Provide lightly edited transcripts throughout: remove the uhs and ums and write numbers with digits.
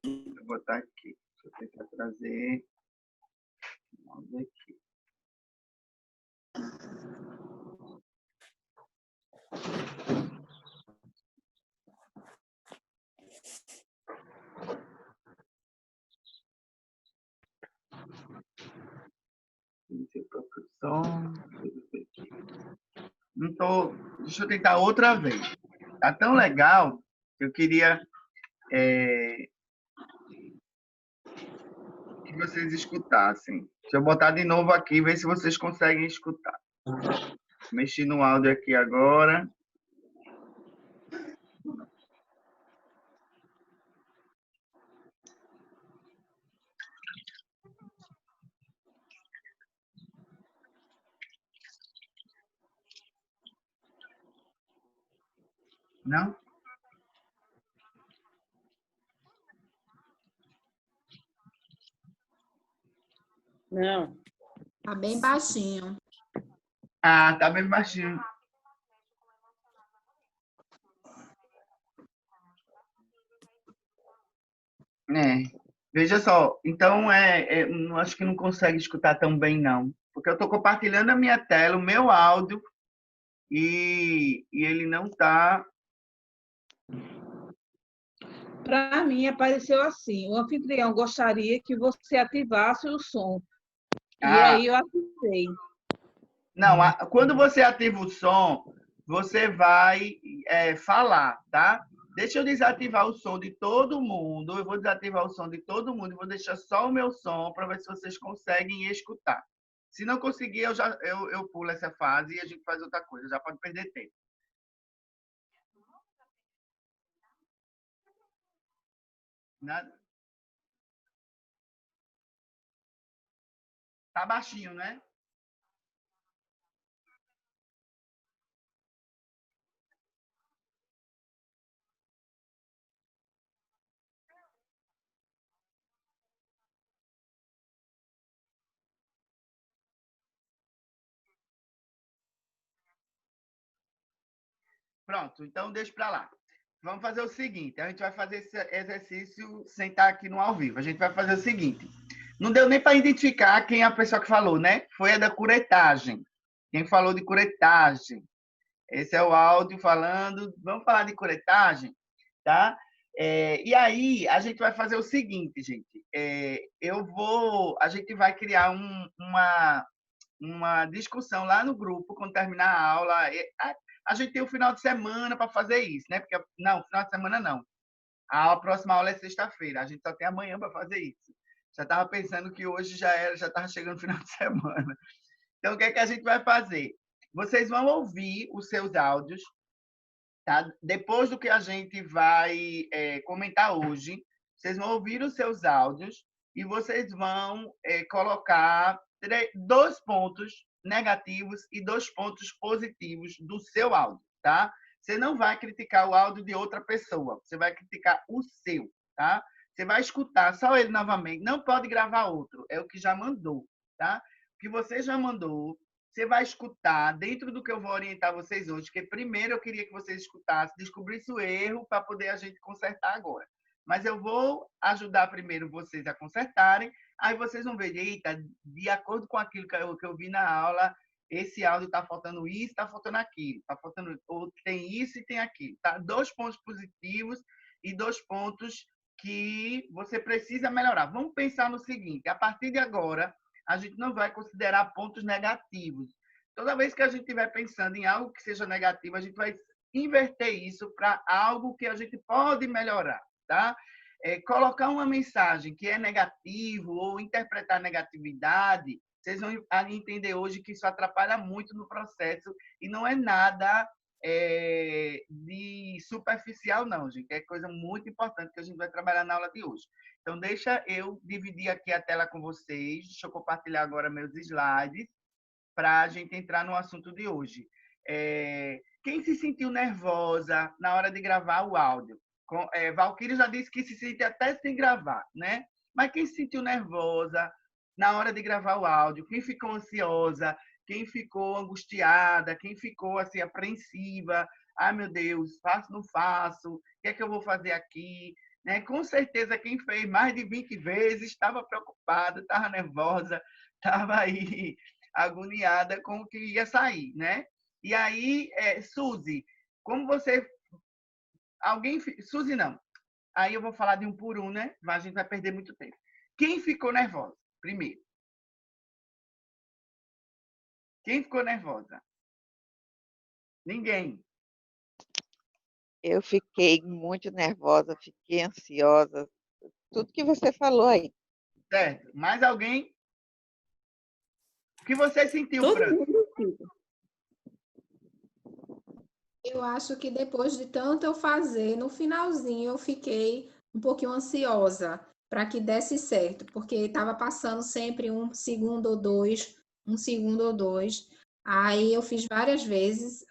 Vou botar aqui. Deixa eu tentar trazer. Vamos ver aqui. Seu próprio som. Não tô... Deixa eu tentar outra vez. Tá tão legal que eu queria que vocês escutassem. Deixa eu botar de novo aqui, ver se vocês conseguem escutar. Mexi no áudio aqui agora. Não? Não. Tá bem baixinho. Ah, tá bem baixinho. Veja só, então acho que não consegue escutar tão bem, não. Porque eu estou compartilhando a minha tela, o meu áudio, e ele não está. Para mim, apareceu assim: o anfitrião gostaria que você ativasse o som. E aí eu ativei. Não, quando você ativa o som, você vai falar, tá? Deixa eu desativar o som de todo mundo. Eu vou desativar o som de todo mundo e vou deixar só o meu som para ver se vocês conseguem escutar. Se não conseguir, eu pulo essa fase e a gente faz outra coisa. Já pode perder tempo. Nada? Tá baixinho, né? Pronto, então deixa para lá. Vamos fazer o seguinte, a gente vai fazer esse exercício sem estar aqui no ao vivo. A gente vai fazer o seguinte, não deu nem para identificar quem é a pessoa que falou, né? Foi a da curetagem. Quem falou de curetagem? Esse é o áudio falando, vamos falar de curetagem, tá? E aí, a gente vai fazer o seguinte, gente. A gente vai criar uma discussão lá no grupo quando terminar a aula. A gente tem o final de semana para fazer isso, né? Porque não, final de semana não. A próxima aula é sexta-feira. A gente só tem amanhã para fazer isso. Já estava pensando que hoje já estava chegando o final de semana. Então, o que é que a gente vai fazer? Vocês vão ouvir os seus áudios, tá? Depois do que a gente vai comentar hoje, vocês vão ouvir os seus áudios e vocês vão colocar 2 pontos negativos e 2 pontos positivos do seu áudio, tá? Você não vai criticar o áudio de outra pessoa, você vai criticar o seu, tá? Você vai escutar só ele novamente, não pode gravar outro, é o que já mandou, tá? O que você já mandou, você vai escutar dentro do que eu vou orientar vocês hoje, porque primeiro eu queria que vocês escutassem, descobrissem o erro para poder a gente consertar agora. Mas eu vou ajudar primeiro vocês a consertarem, aí vocês vão ver, eita, de acordo com aquilo que eu vi na aula, esse áudio está faltando isso, está faltando aquilo, está faltando, ou tem isso e tem aquilo, tá? 2 pontos positivos e 2 pontos que você precisa melhorar. Vamos pensar no seguinte, a partir de agora, a gente não vai considerar pontos negativos. Toda vez que a gente estiver pensando em algo que seja negativo, a gente vai inverter isso para algo que a gente pode melhorar, tá? Colocar uma mensagem que é negativo ou interpretar negatividade, vocês vão entender hoje que isso atrapalha muito no processo e não é nada de superficial, não, gente. É coisa muito importante que a gente vai trabalhar na aula de hoje. Então, deixa eu dividir aqui a tela com vocês. Deixa eu compartilhar agora meus slides para a gente entrar no assunto de hoje. Quem se sentiu nervosa na hora de gravar o áudio? Valquíria já disse que se sente até sem gravar, né? Mas quem se sentiu nervosa na hora de gravar o áudio? Quem ficou ansiosa? Quem ficou angustiada? Quem ficou assim apreensiva? ai meu Deus, faço, não faço, o que é que eu vou fazer aqui? Né? Com certeza quem fez mais de 20 vezes estava preocupada, estava nervosa, estava aí agoniada com o que ia sair, né? E aí, Suzy, como você... Suzy não. Aí eu vou falar de um por um, né? Mas a gente vai perder muito tempo. Quem ficou nervosa? Primeiro. Quem ficou nervosa? Ninguém. Eu fiquei muito nervosa, fiquei ansiosa, tudo que você falou aí. Certo. Mais alguém? O que você sentiu, Todo Fran? mundo fica. Eu acho que depois de tanto eu fazer, no finalzinho eu fiquei um pouquinho ansiosa para que desse certo, porque estava passando sempre um segundo ou dois, um segundo ou dois. Aí eu fiz várias vezes,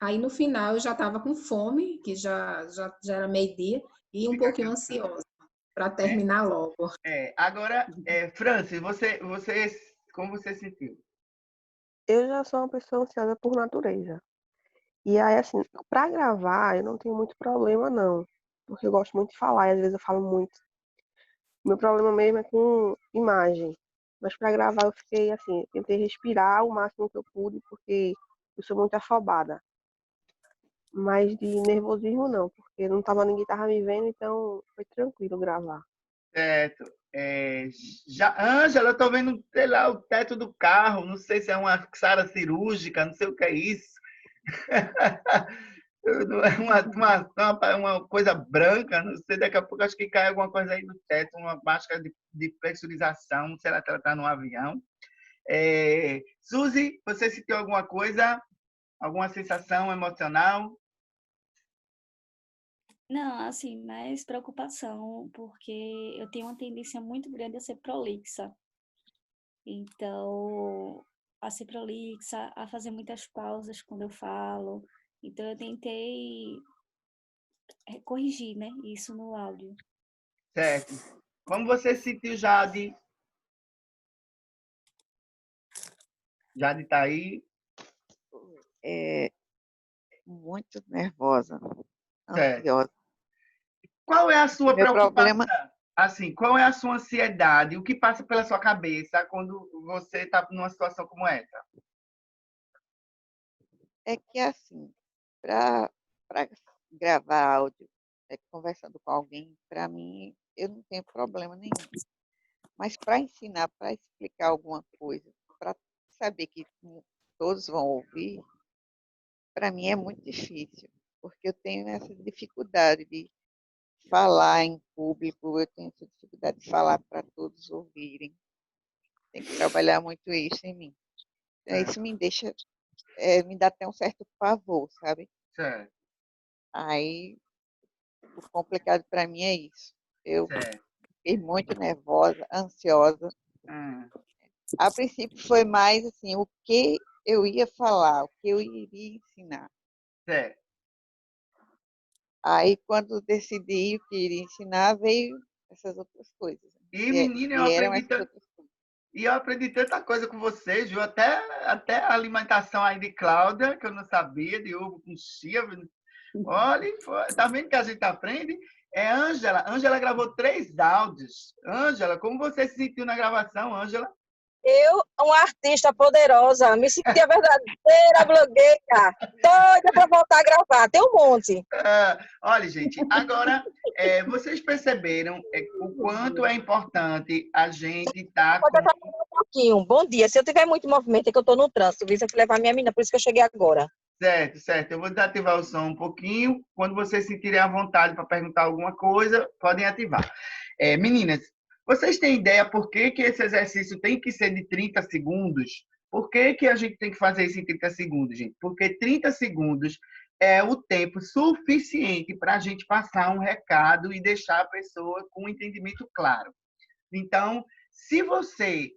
aí no final eu já estava com fome, que já era meio-dia, e um pouquinho ansiosa para terminar logo. Agora, Francis, como você sentiu? Eu já sou uma pessoa ansiosa por natureza. E aí, assim, pra gravar, eu não tenho muito problema, não. Porque eu gosto muito de falar, e às vezes eu falo muito. Meu problema mesmo é com imagem. Mas pra gravar eu fiquei assim, tentei respirar o máximo que eu pude, porque eu sou muito afobada. Mas de nervosismo não, porque ninguém tava me vendo, então foi tranquilo gravar. Certo. Ângela, eu tô vendo, sei lá, o teto do carro. Não sei se é uma sala cirúrgica, não sei o que é isso. Uma coisa branca, não sei, daqui a pouco acho que cai alguma coisa aí do teto, uma máscara de pressurização, sei lá se ela está no avião. Suzy, você sentiu alguma coisa? Alguma sensação emocional? Não, assim, mais preocupação, porque eu tenho uma tendência muito grande a ser prolixa. Então, a ser prolixa, a fazer muitas pausas quando eu falo. Então, eu tentei corrigir, né, isso no áudio. Certo. Como você se sentiu, Jade? Jade está aí? Muito nervosa, Certo. ansiosa. Qual é a sua Meu preocupação? problema Assim, qual é a sua ansiedade? O que passa pela sua cabeça quando você está numa situação como essa? é que, assim, para gravar áudio, conversando com alguém, para mim, eu não tenho problema nenhum. Mas para ensinar, para explicar alguma coisa, para saber que todos vão ouvir, para mim é muito difícil, porque eu tenho essa dificuldade de falar em público, eu tenho essa dificuldade de falar para todos ouvirem. Tem que trabalhar muito isso em mim. Então, isso me deixa, me dá até um certo pavor, sabe? Certo. Aí, o complicado para mim é isso. Eu Certo. fiquei muito nervosa, ansiosa. A princípio foi mais assim, o que eu ia falar, o que eu iria ensinar. Certo. Aí, quando decidi o que iria ensinar, veio essas outras coisas. E, menina, Vieram essas outras coisas. eu aprendi tanta coisa com vocês, viu? Até a alimentação aí de Cláudia, que eu não sabia, de ovo com chia. Olha, tá vendo que a gente aprende? Ângela. Ângela gravou 3 áudios. Ângela, como você se sentiu na gravação, Ângela? Eu, uma artista poderosa, me senti a verdadeira blogueira, doida para voltar a gravar. Tem um monte. Olha, gente, agora vocês perceberam o quanto é importante a gente estar Pode atrapalhar um pouquinho. Bom dia. Se eu tiver muito movimento, é que eu estou no trânsito. Vi, eu fui levar minha menina, por isso que eu cheguei agora. Certo, certo. Eu vou desativar o som um pouquinho. Quando vocês sentirem à vontade para perguntar alguma coisa, podem ativar. Meninas, vocês têm ideia por que esse exercício tem que ser de 30 segundos? Por que a gente tem que fazer isso em 30 segundos, gente? Porque 30 segundos é o tempo suficiente para a gente passar um recado e deixar a pessoa com um entendimento claro. Então, se você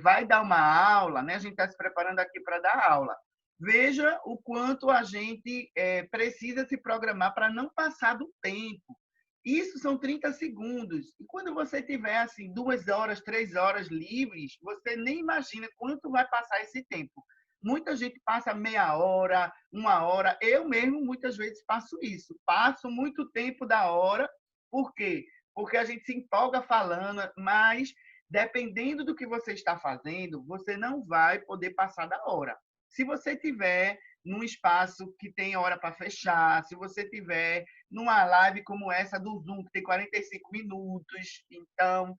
vai dar uma aula, né? A gente está se preparando aqui para dar aula. Veja o quanto a gente precisa se programar para não passar do tempo. Isso são 30 segundos. E quando você tiver assim 2 horas, 3 horas livres, você nem imagina quanto vai passar esse tempo. Muita gente passa meia hora, 1 hora. Eu mesmo, muitas vezes, faço isso. Passo muito tempo da hora. Por quê? Porque a gente se empolga falando, mas dependendo do que você está fazendo, você não vai poder passar da hora. Se você tiver num espaço que tem hora para fechar, se você tiver numa live como essa do Zoom, que tem 45 minutos, então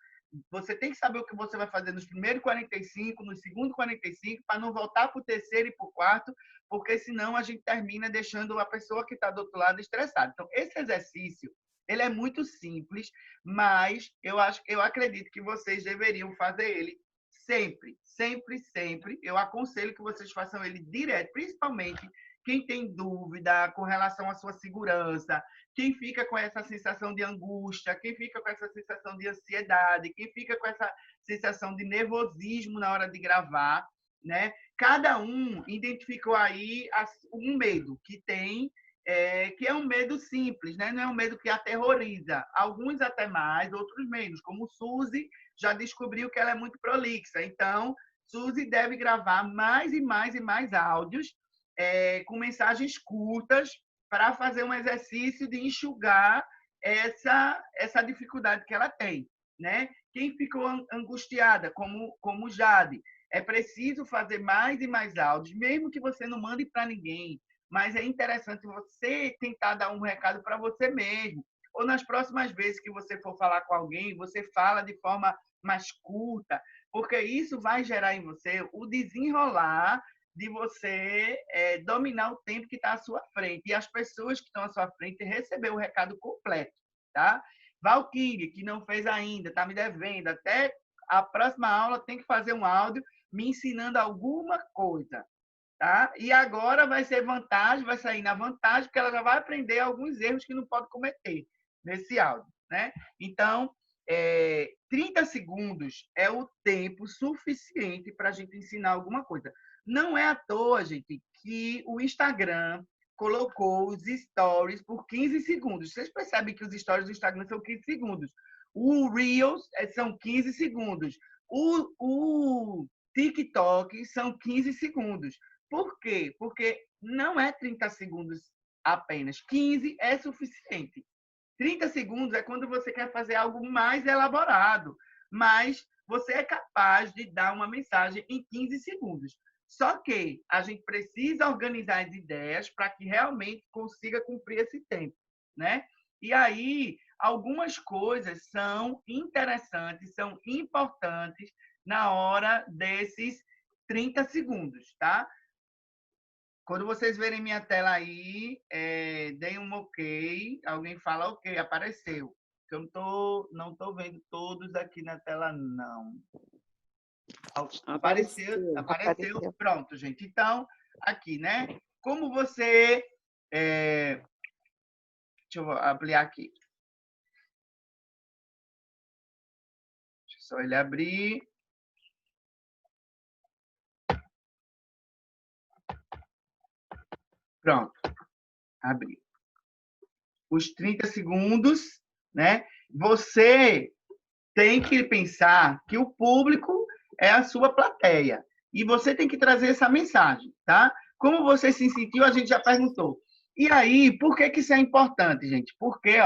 você tem que saber o que você vai fazer nos primeiros 45, nos segundos 45, para não voltar para o terceiro e para o quarto, porque senão a gente termina deixando a pessoa que está do outro lado estressada. Então, esse exercício, ele é muito simples, mas eu acredito que vocês deveriam fazer ele sempre, sempre, sempre. Eu aconselho que vocês façam ele direto, principalmente quem tem dúvida com relação à sua segurança, quem fica com essa sensação de angústia, quem fica com essa sensação de ansiedade, quem fica com essa sensação de nervosismo na hora de gravar, né? Cada um identificou aí um medo que tem, que é um medo simples, né? Não é um medo que aterroriza. Alguns até mais, outros menos, como Suzy já descobriu que ela é muito prolixa. Então, Suzy deve gravar mais e mais e mais áudios com mensagens curtas para fazer um exercício de enxugar essa dificuldade que ela tem, né? Quem ficou angustiada, como Jade, é preciso fazer mais e mais áudios, mesmo que você não mande para ninguém, mas é interessante você tentar dar um recado para você mesmo. Ou nas próximas vezes que você for falar com alguém, você fala de forma mais curta, porque isso vai gerar em você o desenrolar de você dominar o tempo que está à sua frente. E as pessoas que estão à sua frente receber o recado completo, tá? Valkyrie, que não fez ainda, está me devendo. Até a próxima aula tem que fazer um áudio me ensinando alguma coisa, tá? E agora vai ser vantagem, vai sair na vantagem, porque ela já vai aprender alguns erros que não pode cometer nesse áudio, né? Então, 30 segundos é o tempo suficiente para a gente ensinar alguma coisa. Não é à toa, gente, que o Instagram colocou os stories por 15 segundos. Vocês percebem que os stories do Instagram são 15 segundos. O Reels são 15 segundos. O TikTok são 15 segundos. Por quê? Porque não é 30 segundos apenas. 15 é suficiente. 30 segundos é quando você quer fazer algo mais elaborado, mas você é capaz de dar uma mensagem em 15 segundos. Só que a gente precisa organizar as ideias para que realmente consiga cumprir esse tempo, né? E aí, algumas coisas são interessantes, são importantes na hora desses 30 segundos, tá? Quando vocês verem minha tela aí, deem um ok. Alguém fala ok, apareceu. Eu não tô vendo todos aqui na tela, não. Apareceu. Pronto, gente. Então, aqui, né? Como você... deixa eu ampliar aqui. Deixa só ele abrir. Pronto. Abriu. Os 30 segundos, né? Você tem que pensar que o público é a sua plateia. E você tem que trazer essa mensagem, tá? Como você se sentiu, a gente já perguntou. E aí, por que isso é importante, gente? Porque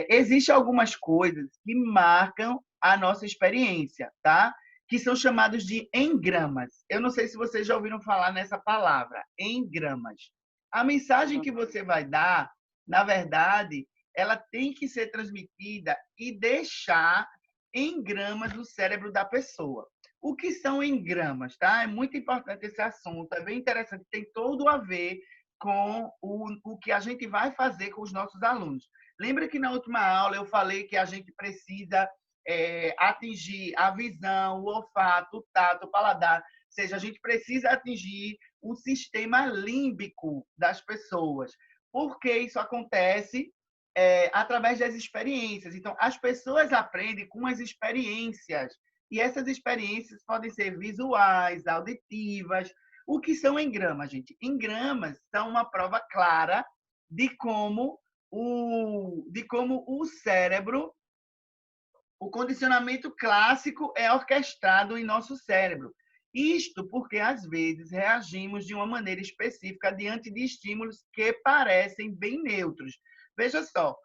existem algumas coisas que marcam a nossa experiência, tá? Que são chamados de engramas. Eu não sei se vocês já ouviram falar nessa palavra, engramas. A mensagem que você vai dar, na verdade, ela tem que ser transmitida e deixar engramas do cérebro da pessoa. O que são engramas, tá? É muito importante esse assunto, é bem interessante, tem todo a ver com o que a gente vai fazer com os nossos alunos. Lembra que na última aula eu falei que a gente precisa atingir a visão, o olfato, o tato, o paladar, ou seja, a gente precisa atingir o sistema límbico das pessoas. Por que isso acontece? Através das experiências. Então, as pessoas aprendem com as experiências. E essas experiências podem ser visuais, auditivas. O que são engramas, gente? Engramas são uma prova clara de como o cérebro, o condicionamento clássico é orquestrado em nosso cérebro. Isto porque, às vezes, reagimos de uma maneira específica diante de estímulos que parecem bem neutros. Veja só,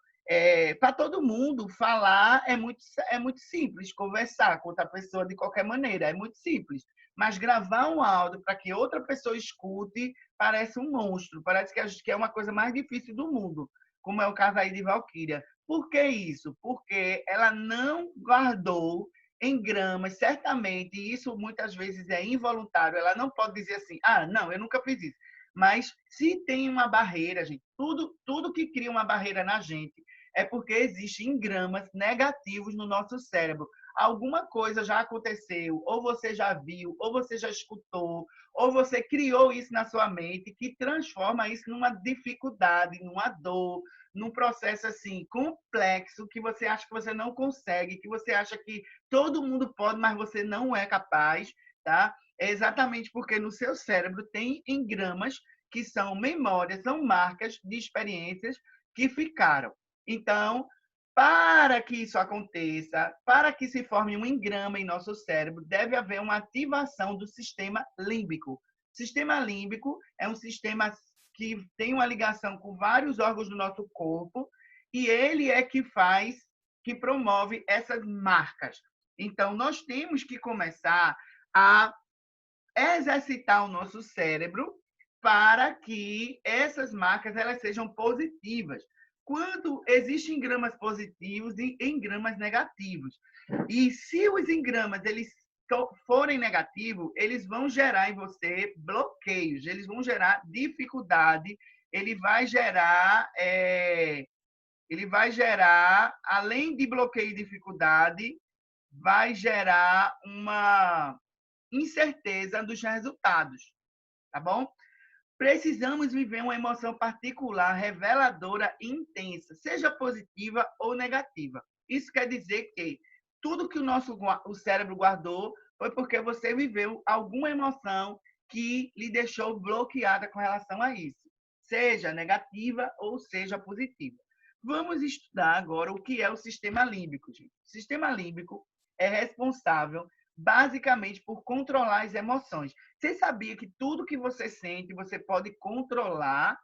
para todo mundo, falar é muito simples, conversar com outra pessoa de qualquer maneira, é muito simples. Mas gravar um áudio para que outra pessoa escute parece um monstro, parece que é uma coisa mais difícil do mundo, como é o caso aí de Valquíria. Por que isso? Porque ela não guardou em gramas, certamente, e isso muitas vezes é involuntário, ela não pode dizer assim, não, eu nunca fiz isso. Mas se tem uma barreira, gente, tudo que cria uma barreira na gente é porque existem gramas negativos no nosso cérebro. Alguma coisa já aconteceu, ou você já viu, ou você já escutou, ou você criou isso na sua mente, que transforma isso numa dificuldade, numa dor, num processo assim complexo que você acha que você não consegue, que você acha que todo mundo pode, mas você não é capaz, tá? É exatamente porque no seu cérebro tem engramas que são memórias, são marcas de experiências que ficaram. Então, para que isso aconteça, para que se forme um engrama em nosso cérebro, deve haver uma ativação do sistema límbico. O sistema límbico é um sistema que tem uma ligação com vários órgãos do nosso corpo e ele é que promove essas marcas. Então, nós temos que começar a exercitar o nosso cérebro para que essas marcas elas sejam positivas. Quando existem engramas positivos e engramas negativos. E se os engramas eles forem negativos, eles vão gerar em você bloqueios, eles vão gerar dificuldade, ele vai gerar, além de bloqueio e dificuldade, vai gerar uma incerteza dos resultados, tá bom? Precisamos viver uma emoção particular, reveladora e intensa, seja positiva ou negativa. Isso quer dizer que tudo que o cérebro guardou foi porque você viveu alguma emoção que lhe deixou bloqueada com relação a isso, seja negativa ou seja positiva. Vamos estudar agora o que é o sistema límbico, gente. O sistema límbico é responsável basicamente por controlar as emoções. Você sabia que tudo que você sente, você pode controlar,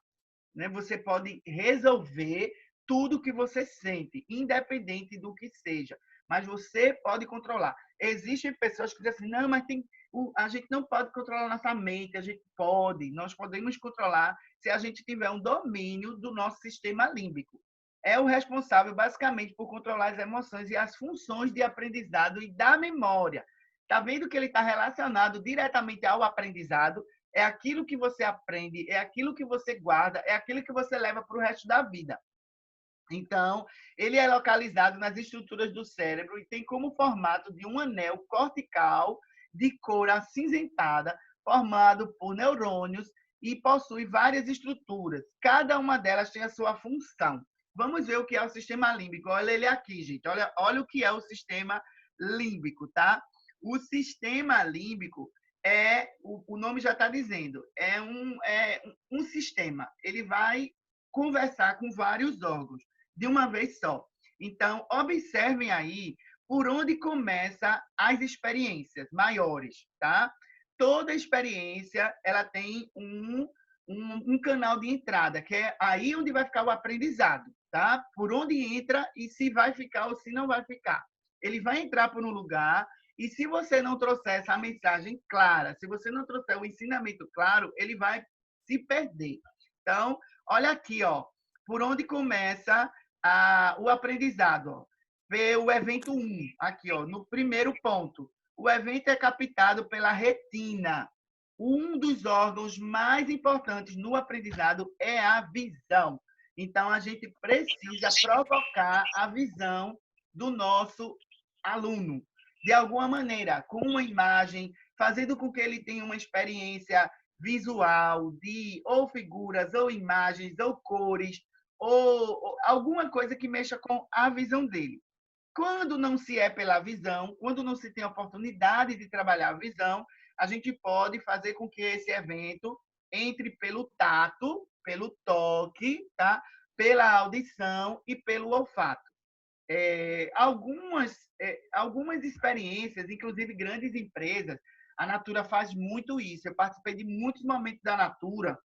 né? Você pode resolver tudo que você sente, independente do que seja. Mas você pode controlar. Existem pessoas que dizem assim, não, mas a gente não pode controlar nossa mente, a gente pode. Nós podemos controlar se a gente tiver um domínio do nosso sistema límbico. É o responsável, basicamente, por controlar as emoções e as funções de aprendizado e da memória. Está vendo que ele está relacionado diretamente ao aprendizado? É aquilo que você aprende, é aquilo que você guarda, é aquilo que você leva para o resto da vida. Então, ele é localizado nas estruturas do cérebro e tem como formato de um anel cortical de cor acinzentada, formado por neurônios e possui várias estruturas. Cada uma delas tem a sua função. Vamos ver o que é o sistema límbico. Olha ele aqui, gente. Olha o que é o sistema límbico, tá? O sistema límbico o nome já está dizendo, é um sistema. Ele vai conversar com vários órgãos de uma vez só. Então, observem aí por onde começa as experiências maiores, tá? Toda experiência, ela tem um canal de entrada, que é aí onde vai ficar o aprendizado, tá? Por onde entra e se vai ficar ou se não vai ficar. Ele vai entrar por um lugar e se você não trouxer essa mensagem clara, se você não trouxer o ensinamento claro, ele vai se perder. Então, olha aqui, ó, por onde começa o aprendizado. Ó. Vê o evento 1, aqui, ó, no primeiro ponto. O evento é captado pela retina. Um dos órgãos mais importantes no aprendizado é a visão. Então, a gente precisa provocar a visão do nosso aluno. De alguma maneira, com uma imagem, fazendo com que ele tenha uma experiência visual de ou figuras, ou imagens, ou cores, ou alguma coisa que mexa com a visão dele. Quando não se é pela visão, quando não se tem a oportunidade de trabalhar a visão, a gente pode fazer com que esse evento entre pelo tato, pelo toque, tá? Pela audição e pelo olfato. Algumas experiências, inclusive grandes empresas, A Natura faz muito isso. Eu participei de muitos momentos da Natura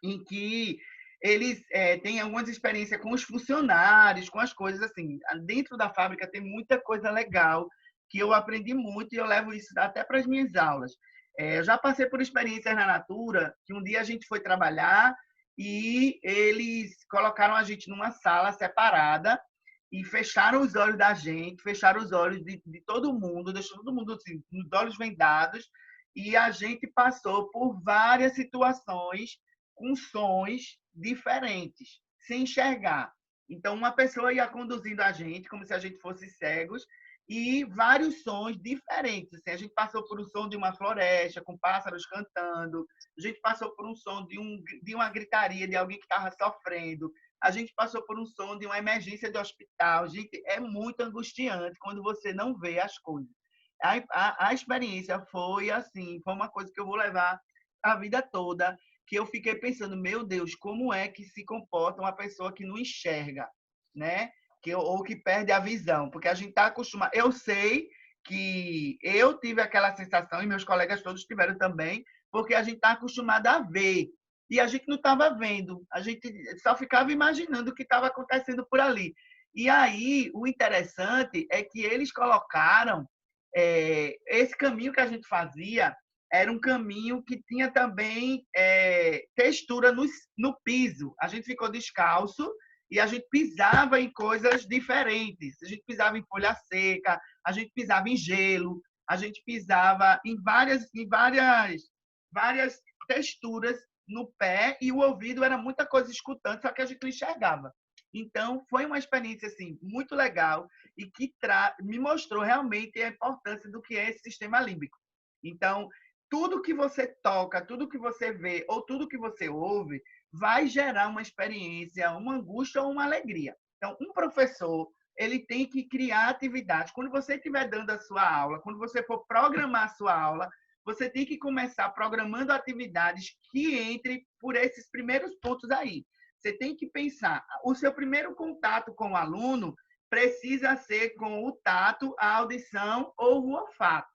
em que eles têm algumas experiências com os funcionários, com as coisas assim. Dentro da fábrica tem muita coisa legal que eu aprendi muito e eu levo isso até para as minhas aulas. Eu já passei por experiências na Natura, que um dia a gente foi trabalhar e eles colocaram a gente numa sala separada e fecharam os olhos da gente, fecharam os olhos de todo mundo, deixou todo mundo assim, com os olhos vendados, e a gente passou por várias situações com sons diferentes, sem enxergar. Então, uma pessoa ia conduzindo a gente, como se a gente fosse cegos, e vários sons diferentes. Assim, a gente passou por um som de uma floresta, com pássaros cantando, a gente passou por um som de uma gritaria de alguém que estava sofrendo, a gente passou por um som de uma emergência de hospital. Gente, é muito angustiante quando você não vê as coisas. A experiência foi assim, foi uma coisa que eu vou levar a vida toda, que eu fiquei pensando, meu Deus, como é que se comporta uma pessoa que não enxerga, né? Ou que perde a visão, porque a gente está acostumado. Eu sei que eu tive aquela sensação, e meus colegas todos tiveram também, porque a gente está acostumado a ver, e a gente não estava vendo, a gente só ficava imaginando o que estava acontecendo por ali. E aí, o interessante é que eles colocaram esse caminho que a gente fazia, era um caminho que tinha também textura no piso. A gente ficou descalço e a gente pisava em coisas diferentes. A gente pisava em folha seca, a gente pisava em gelo, a gente pisava em várias texturas no pé, e o ouvido era muita coisa escutando, só que a gente não enxergava. Então, foi uma experiência assim, muito legal e que me mostrou realmente a importância do que é esse sistema límbico. Então, tudo que você toca, tudo que você vê ou tudo que você ouve vai gerar uma experiência, uma angústia ou uma alegria. Então, um professor, ele tem que criar atividades. Quando você estiver dando a sua aula, quando você for programar a sua aula, você tem que começar programando atividades que entrem por esses primeiros pontos aí. Você tem que pensar, o seu primeiro contato com o aluno precisa ser com o tato, a audição ou o olfato,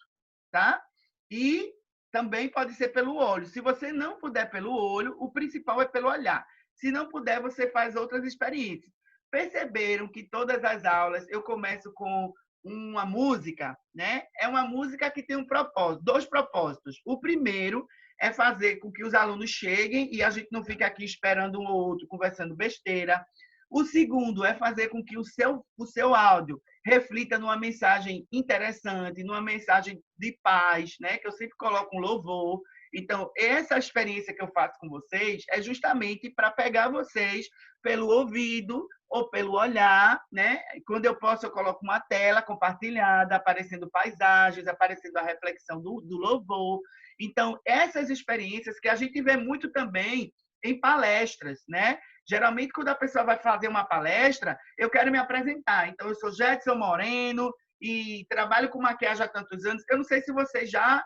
tá? E também pode ser pelo olho. Se você não puder pelo olho, o principal é pelo olhar. Se não puder, você faz outras experiências. Perceberam que todas as aulas eu começo com uma música, né? É uma música que tem um propósito, 2 propósitos. O primeiro é fazer com que os alunos cheguem e a gente não fique aqui esperando um ou outro conversando besteira. O segundo é fazer com que o seu áudio reflita numa mensagem interessante, numa mensagem de paz, né? Que eu sempre coloco um louvor. Então, essa experiência que eu faço com vocês é justamente para pegar vocês pelo ouvido ou pelo olhar, né? Quando eu posso, eu coloco uma tela compartilhada, aparecendo paisagens, aparecendo a reflexão do louvor. Então, essas experiências que a gente vê muito também em palestras, né? Geralmente, quando a pessoa vai fazer uma palestra, eu quero me apresentar. Então, eu sou Jetson Moreno e trabalho com maquiagem há tantos anos. Eu não sei se vocês já,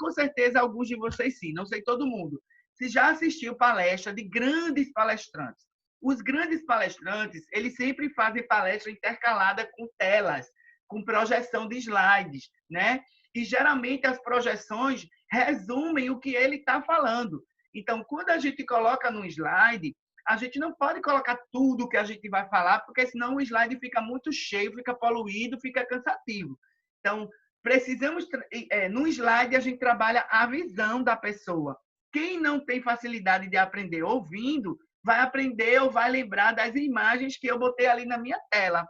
com certeza, alguns de vocês sim, não sei todo mundo, se já assistiu palestra de grandes palestrantes. Os grandes palestrantes, eles sempre fazem palestra intercalada com telas, com projeção de slides, né? E, geralmente, as projeções resumem o que ele está falando. Então, quando a gente coloca no slide, a gente não pode colocar tudo que a gente vai falar, porque senão o slide fica muito cheio, fica poluído, fica cansativo. Então, precisamos... no slide, a gente trabalha a visão da pessoa. Quem não tem facilidade de aprender ouvindo, vai aprender ou vai lembrar das imagens que eu botei ali na minha tela,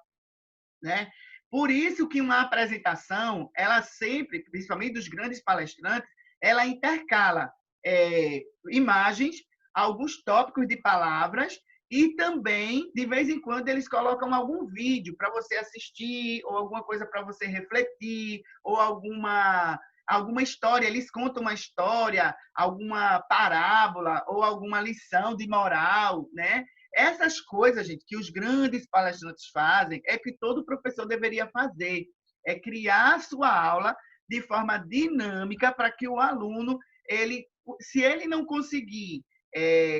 né? Por isso que uma apresentação, ela sempre, principalmente dos grandes palestrantes, ela intercala imagens, alguns tópicos de palavras e também, de vez em quando, eles colocam algum vídeo para você assistir ou alguma coisa para você refletir ou alguma história. Eles contam uma história, alguma parábola ou alguma lição de moral, né? Essas coisas, gente, que os grandes palestrantes fazem é que todo professor deveria fazer. É criar a sua aula de forma dinâmica para que o aluno, se ele não conseguir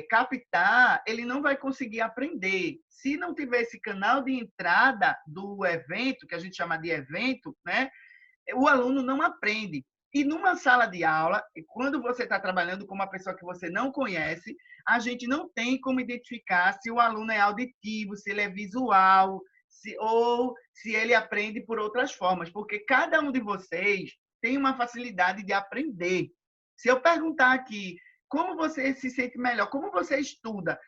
captar, ele não vai conseguir aprender. Se não tiver esse canal de entrada do evento, que a gente chama de evento, né, o aluno não aprende. E numa sala de aula, quando você está trabalhando com uma pessoa que você não conhece, a gente não tem como identificar se o aluno é auditivo, se ele é visual, ou se ele aprende por outras formas, porque cada um de vocês tem uma facilidade de aprender. Se eu perguntar aqui como você se sente melhor, como você estuda,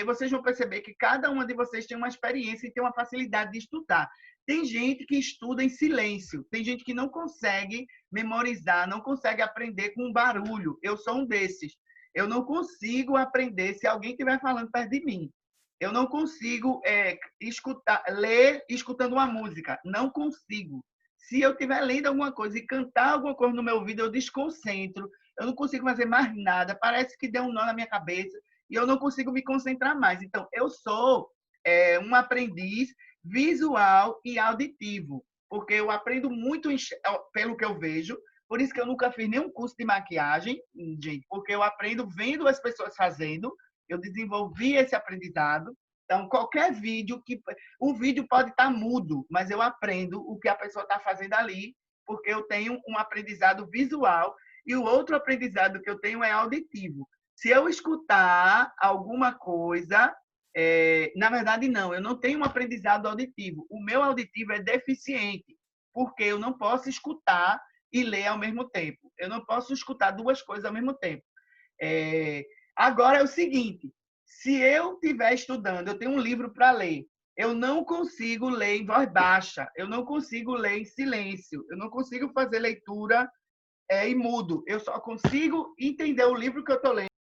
vocês vão perceber que cada uma de vocês tem uma experiência e tem uma facilidade de estudar. Tem gente que estuda em silêncio, tem gente que não consegue memorizar, não consegue aprender com barulho. Eu sou um desses. Eu não consigo aprender se alguém estiver falando perto de mim. Eu não consigo ler escutando uma música. Não consigo. Se eu estiver lendo alguma coisa e cantar alguma coisa no meu ouvido, eu desconcentro. Eu não consigo fazer mais nada. Parece que deu um nó na minha cabeça e eu não consigo me concentrar mais. Então, eu sou um aprendiz visual e auditivo, porque eu aprendo muito pelo que eu vejo. Por isso que eu nunca fiz nenhum curso de maquiagem, gente, porque eu aprendo vendo as pessoas fazendo. Eu desenvolvi esse aprendizado. Então, qualquer vídeo o vídeo pode estar mudo, mas eu aprendo o que a pessoa está fazendo ali, porque eu tenho um aprendizado visual e o outro aprendizado que eu tenho é auditivo. Se eu escutar alguma coisa, na verdade, não, eu não tenho um aprendizado auditivo. O meu auditivo é deficiente, porque eu não posso escutar e ler ao mesmo tempo. Eu não posso escutar duas coisas ao mesmo tempo. Agora é o seguinte, se eu estiver estudando, eu tenho um livro para ler, eu não consigo ler em voz baixa, eu não consigo ler em silêncio, eu não consigo fazer leitura em mudo, eu só consigo entender o livro que eu estou lendo